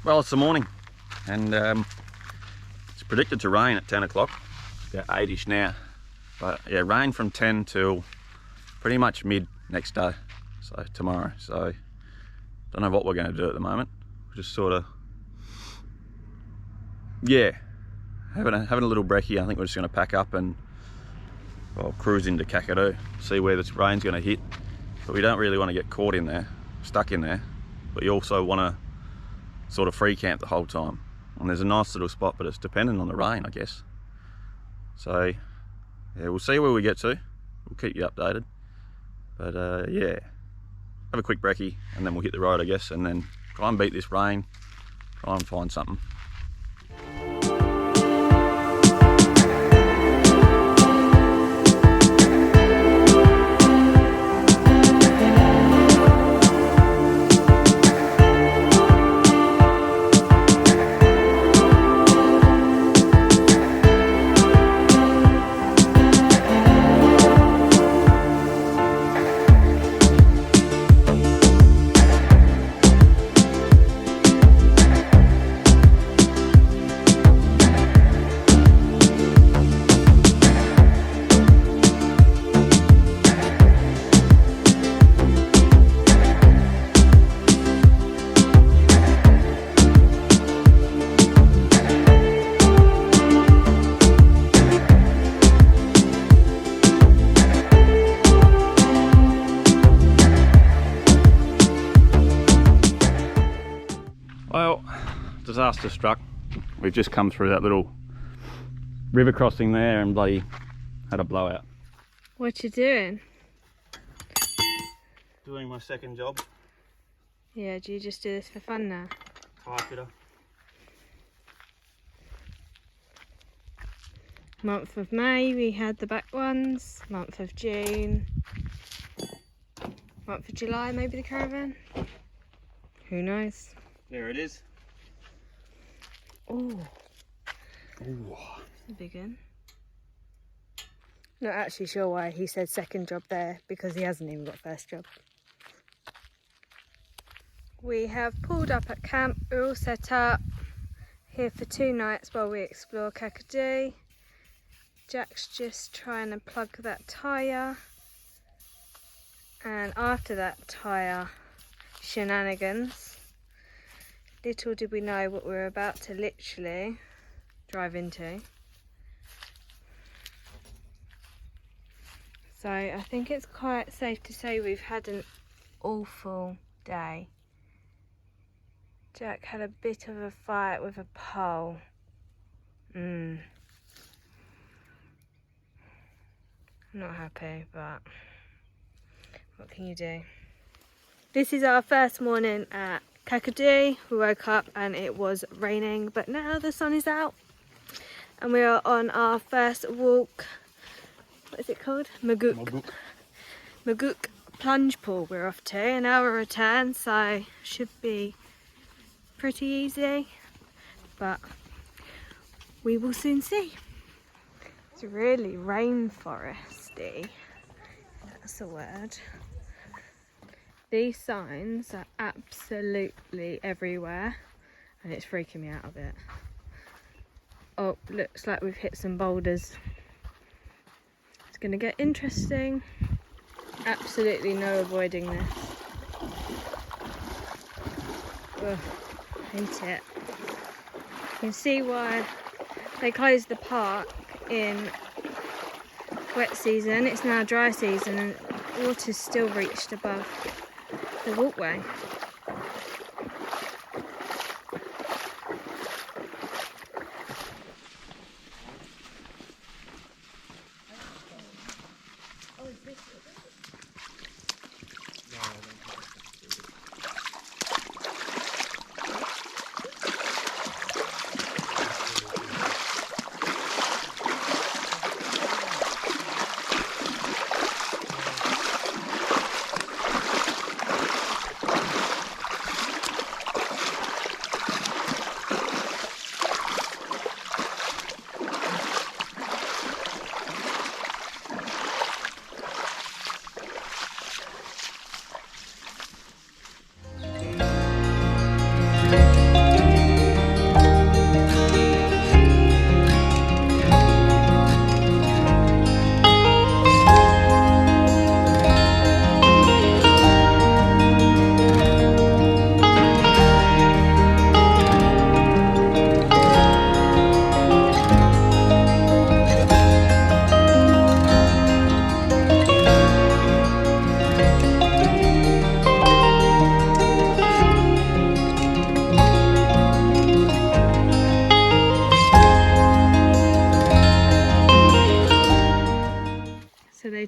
Well, it's the morning, and it's predicted to rain at 10 o'clock. It's about 8ish now, but yeah, rain from 10 till pretty much mid next day, so tomorrow. So don't know what we're going to do at the moment. We're just sort of, yeah, having a little brekkie. I think we're just going to pack up and cruise into Kakadu, see where this rain's going to hit. But we don't really want to get caught in there, stuck in there. But you also want to sort of free camp the whole time. And there's a nice little spot, but it's dependent on the rain, I guess. So yeah, we'll see where we get to. We'll keep you updated. But yeah, have a quick brekkie and then we'll hit the road, I guess, and then try and beat this rain, try and find something. Well, disaster struck. We've just come through that little river crossing there and bloody had a blowout. What you doing? Doing my second job. Yeah, do you just do this for fun now? Tyre fitter. Month of May we had the back ones, month of June, month of July maybe the caravan. Who knows? There it is. Oh, Ooh. a big one. Not actually sure why he said second job there, because he hasn't even got first job. We have pulled up at camp. We're all set up here for 2 nights while we explore Kakadu. Jack's just trying to plug that tyre, and after that tyre shenanigans, little did we know what we were about to literally drive into. So I think it's quite safe to say we've had an awful day. Jack had a bit of a fight with a pole. I'm not happy, but what can you do? This is our first morning at Kakadu. We woke up and it was raining, but now the sun is out and we are on our first walk. What is it called? Maguk plunge pool we're off to, an hour return, so should be pretty easy, but we will soon see. It's really rainforesty, that's a word. These signs are absolutely everywhere and it's freaking me out a bit. Oh, looks like we've hit some boulders. It's going to get interesting. Absolutely no avoiding this. Ugh, hate it. You can see why they closed the park in wet season. It's now dry season and water's still reached above the walkway.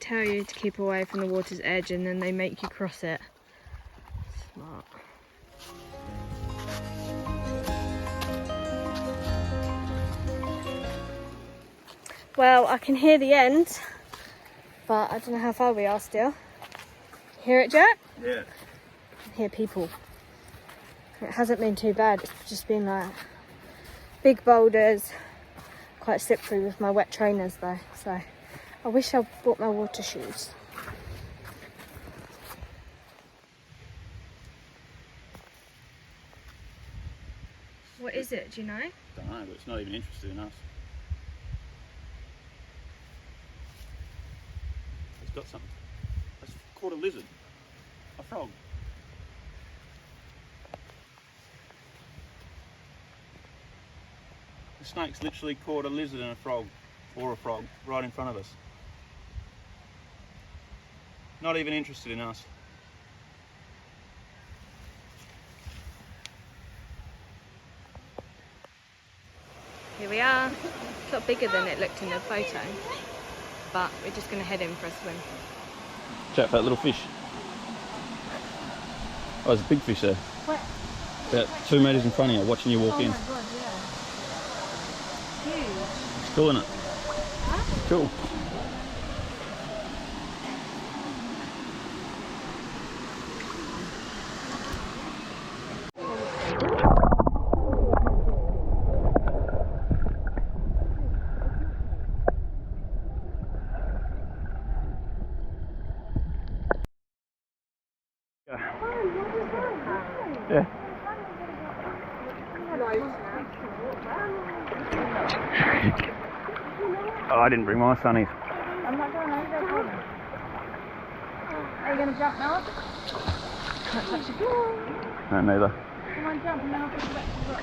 tell you to keep away from the water's edge and then they make you cross it. Smart. Well, I can hear the end, but I don't know how far we are still. Hear it, Jack? Yeah. I can hear people. It hasn't been too bad, it's just been like big boulders, quite slippery with my wet trainers though, so I wish I bought my water shoes. What is it, do you know? Don't know, but it's not even interested in us. It's got something. It's caught a lizard. A frog. The snake's literally caught a lizard and a frog, or a frog, right in front of us. Not even interested in us. Here we are. It's a lot bigger than it looked in the photo, but we're just going to head in for a swim. Check that little fish. Oh, there's a big fish there. Where? About 2 metres in front of you, watching you walk in. Oh my god, yeah. Huge. It's cool, isn't it? Huh? Cool. Yeah. Oh, I didn't bring my sunnies. I'm not going over there. Are you going to jump now? Can't touch it. No, neither. Come on, jump and then I'll put you back to the rock.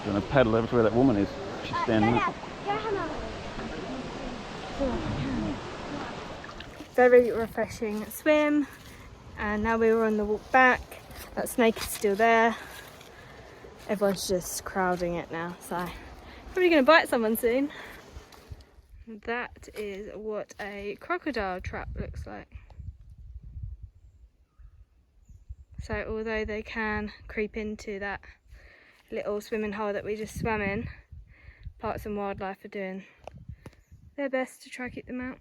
Do you want to paddle over to where that woman is? She's standing there. Very refreshing swim, and now we were on the walk back. That snake is still there. Everyone's just crowding it now, so probably going to bite someone soon. That is what a crocodile trap looks like. So although they can creep into that little swimming hole that we just swam in, parks and wildlife are doing their best to try to keep them out.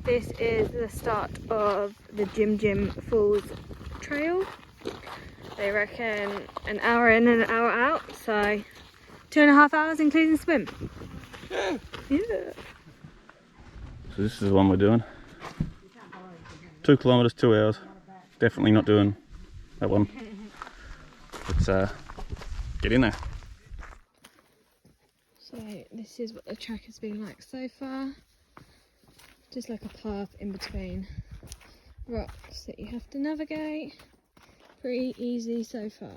This is the start of the Jim Falls trail. They reckon an hour in and an hour out, so 2.5 hours including swim. Yeah. So this is the one we're doing. 2 kilometres, 2 hours. Definitely not doing that one. Let's get in there. So this is what the track has been like so far. Just like a path in between rocks that you have to navigate. Pretty easy so far.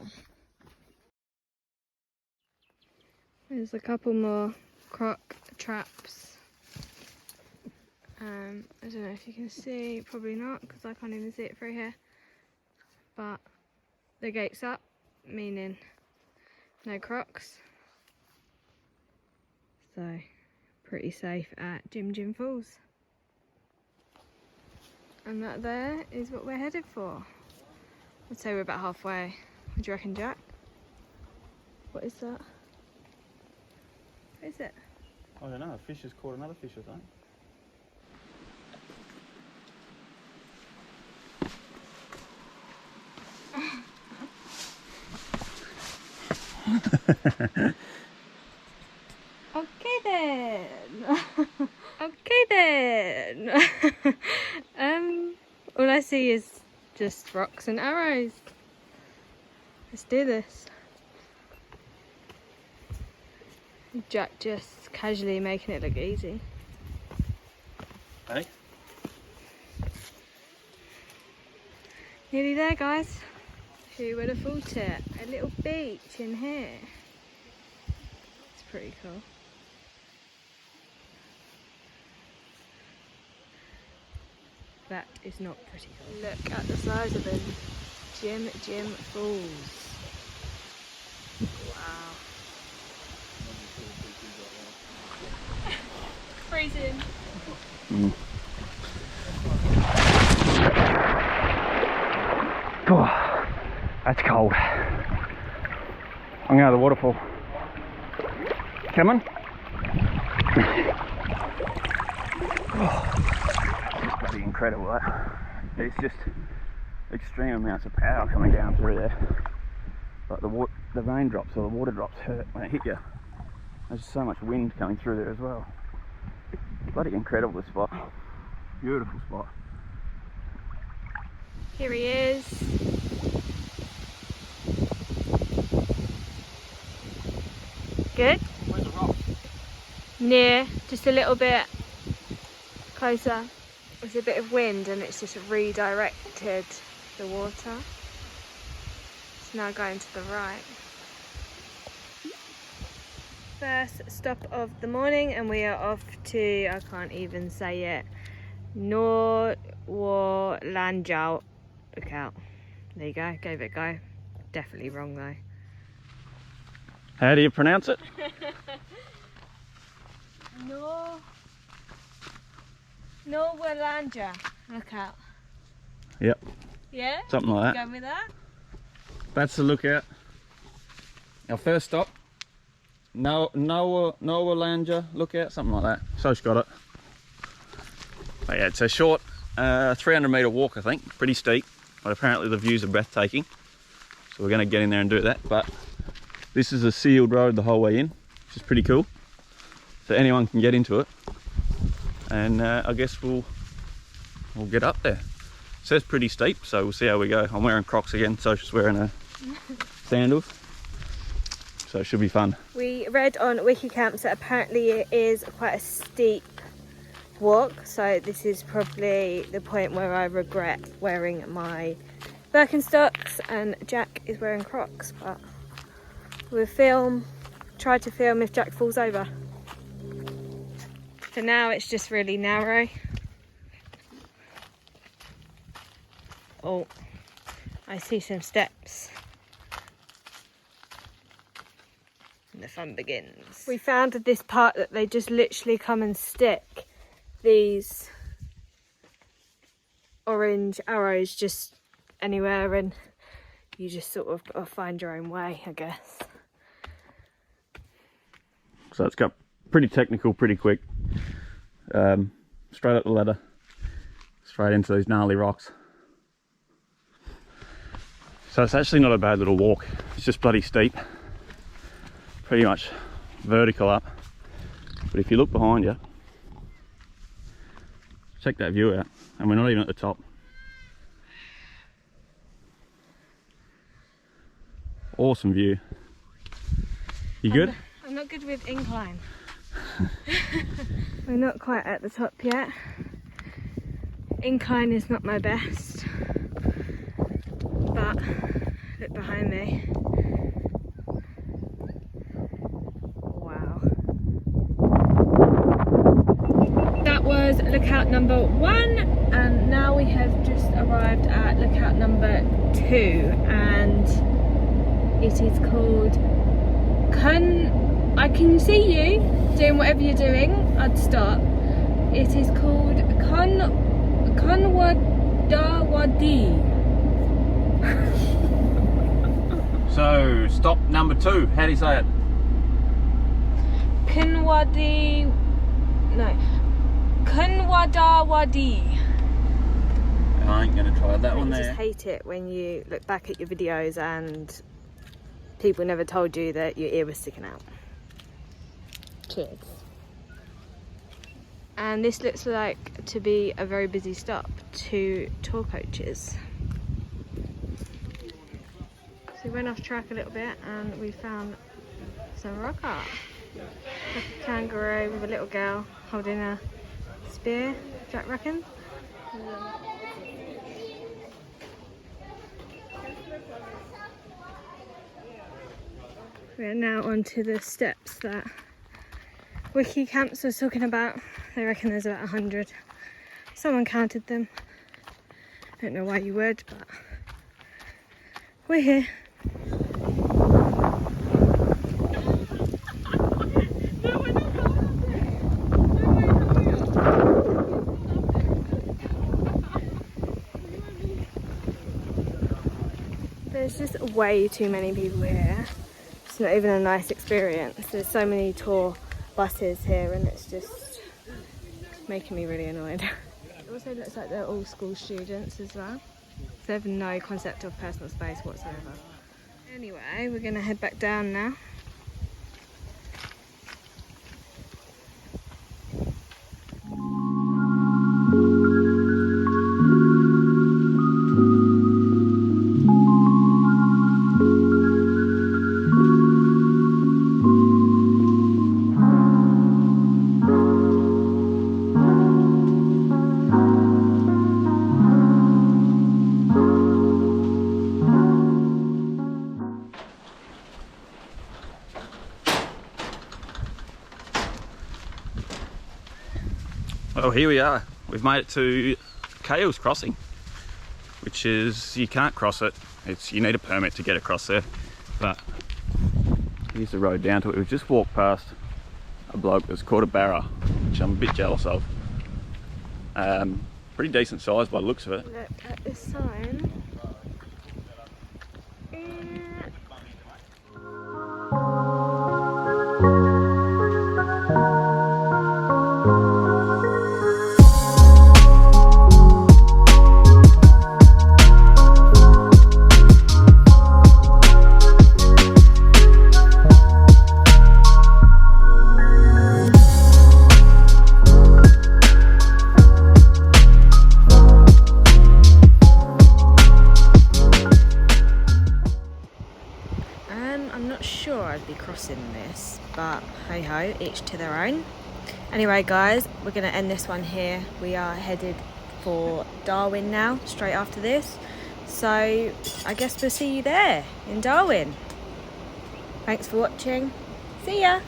There's a couple more croc traps. I don't know if you can see, probably not because I can't even see it through here. But the gate's up, meaning no crocs. So pretty safe at Jim Falls. And that there is what we're headed for. I'd say we're about halfway. What do you reckon, Jack? What is that? What is it? I don't know, a fish has caught another fish, I think. All I see is just rocks and arrows. Let's do this. Jack just casually making it look easy. Hey? Nearly there, guys. Who would have thought it? A little beach in here. It's pretty cool. That is not pretty cool. Look at the size of them. Jim Falls. Wow. Freezing. Oh, that's cold. I'm going to the waterfall. Come on. Oh, it's bloody incredible, that. It's just extreme amounts of power coming down through there. Like the raindrops or the water drops hurt when it hit you. There's just so much wind coming through there as well. Bloody incredible, this spot. Beautiful spot. Here he is. Good? Where's the rock? Near, just a little bit closer. There's a bit of wind and it's just redirected the water. It's now going to the right. First stop of the morning and we are off to, I can't even say it, Norwalanjau lookout. There you go, gave it a go. Definitely wrong though. How do you pronounce it? Norwalanjau lookout. Yep. Yeah? Something like that. Going with that? That's the lookout. Our first stop. Norwalanjau lookout, something like that. So's got it. But yeah, it's a short 300-metre walk, I think. Pretty steep, but apparently the views are breathtaking. So we're going to get in there and do that. But this is a sealed road the whole way in, which is pretty cool. So anyone can get into it. And I guess we'll get up there. It says pretty steep, so we'll see how we go. I'm wearing Crocs again, so she's wearing her sandals. So it should be fun. We read on Wikicamps that apparently it is quite a steep walk, so this is probably the point where I regret wearing my Birkenstocks and Jack is wearing Crocs, but we'll try to film if Jack falls over. For now it's just really narrow. Oh, I see some steps. And the fun begins. We found at this part that they just literally come and stick these orange arrows just anywhere and you just sort of got to find your own way, I guess. So it's got pretty technical, pretty quick. Straight up the ladder, straight into these gnarly rocks. So it's actually not a bad little walk. It's just bloody steep. Pretty much vertical up. But if you look behind you, check that view out. And we're not even at the top. Awesome view. You good? I'm not good with incline. We're not quite at the top yet. Incline is not my best. But look behind me. Wow. That was lookout number 1 and now we have just arrived at lookout number 2 and it is called I can see you doing whatever you're doing. I'd stop. It is called Kanwadawadi. So, stop number 2. How do you say it? Kanwadawadi. I ain't gonna try that one I there. just hate it when you look back at your videos and people never told you that your ear was sticking out. Cheers. And this looks like to be a very busy stop. 2 tour coaches. So we went off track a little bit and we found some rock art. Like a kangaroo with a little girl holding a spear, Jack reckons. We're now onto the steps that Wiki Camps was talking about. They reckon there's about 100. Someone counted them. I don't know why you would, but we're here. There's just way too many people here. It's not even a nice experience. There's so many tour buses here and it's just making me really annoyed. It also looks like they're all school students as well. They have no concept of personal space whatsoever. Anyway, we're gonna head back down now. Well, here we are. We've made it to Cales Crossing, which is, you can't cross it. You need a permit to get across there. But here's the road down to it. We've just walked past a bloke that's caught a barra, which I'm a bit jealous of. Pretty decent size by the looks of it. Look at this sign. I'm not sure I'd be crossing this, but hey ho, each to their own. Anyway guys, we're going to end this one here. We are headed for Darwin now, straight after this. So I guess we'll see you there in Darwin. Thanks for watching. See ya!